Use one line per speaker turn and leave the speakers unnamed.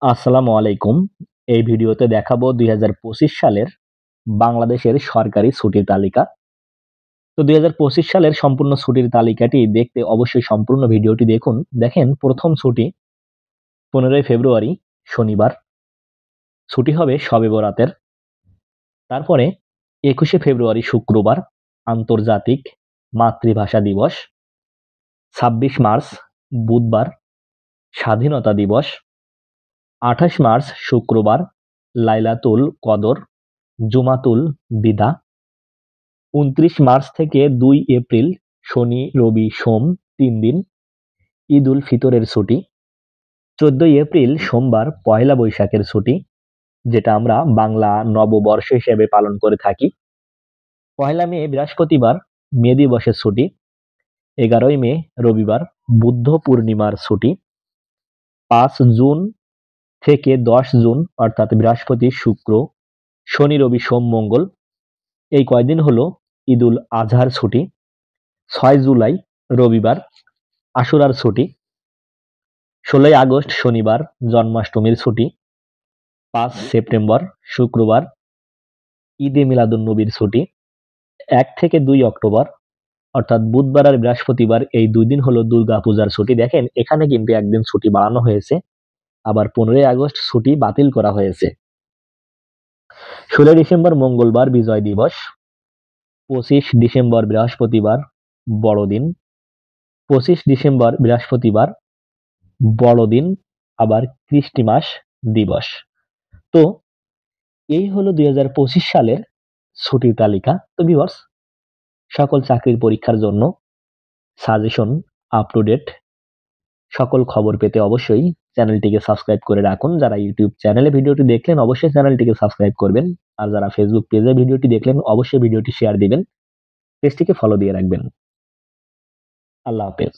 আসসালামু আলাইকুম। এই ভিডিওতে দেখাবো ২০২৫ সালের বাংলাদেশের সরকারি ছুটির তালিকা। তো ২০২৫ সালের সম্পূর্ণ ছুটির তালিকাটি দেখতে অবশ্যই সম্পূর্ণ ভিডিওটি দেখুন। দেখেন, প্রথম ছুটি ১৫ই ফেব্রুয়ারি শনিবার। ছুটি হবে শবে বরাতের। তারপরে ২১শে ফেব্রুয়ারি শুক্রবার আন্তর্জাতিক মাতৃভাষা দিবস। ২৬ মার্চ বুধবার স্বাধীনতা দিবস। ২৮ মার্চ শুক্রবার লাইলাতুল কদর জুমাতুল বিদা। ২৯ মার্চ থেকে ২ এপ্রিল শনি রবি সোম ৩ দিন ঈদ উল ফিতরের ছুটি। ১৪ এপ্রিল সোমবার পয়লা বৈশাখের ছুটি, যেটা আমরা বাংলা নববর্ষ হিসেবে পালন করে থাকি। পয়লা মে বৃহস্পতিবার মে দিবসের ছুটি। ১১ই মে রবিবার বুদ্ধ পূর্ণিমার ছুটি। ৫ জুন থেকে ১০ জুন অর্থাৎ বৃহস্পতি শুক্র শনি রবি সোম মঙ্গল এই কয়দিন হলো ঈদ উল আজহার ছুটি। ৬ জুলাই রবিবার আশুরার ছুটি। ১৬ই আগস্ট শনিবার জন্মাষ্টমীর ছুটি। ৫ সেপ্টেম্বর শুক্রবার ঈদে মিলাদুন্নবীর ছুটি। ১ থেকে ২ অক্টোবর অর্থাৎ বুধবার আর বৃহস্পতিবার এই ২ দিন হলো দুর্গা পূজার ছুটি। দেখেন, এখানে কিন্তু একদিন ছুটি বাড়ানো হয়েছে, আবার ১৫ই আগস্ট ছুটি বাতিল করা হয়েছে। ১৬ ডিসেম্বর মঙ্গলবার বিজয় দিবস। ২৫ ডিসেম্বর বৃহস্পতিবার বড়দিন। ২৫ ডিসেম্বর বৃহস্পতিবার বড়দিন, আবার ক্রিস্টমাস দিবস। তো এই হলো ২০২৫ সালের ছুটির তালিকা। তো ভিউয়ার্স, সকল চাকরির পরীক্ষার জন্য সাজেশন, আপ টু ডেট সকল খবর পেতে অবশ্যই চ্যানেলটিকে সাবস্ক্রাইব করে রাখুন। যারা ইউটিউব চ্যানেলে ভিডিওটি দেখলেন অবশ্যই চ্যানেলটিকে সাবস্ক্রাইব করবেন, আর যারা ফেসবুক পেজে ভিডিওটি দেখলেন অবশ্যই ভিডিওটি শেয়ার দিবেন, পেজটিকে ফলো দিয়ে রাখবেন। আল্লাহ হাফেজ।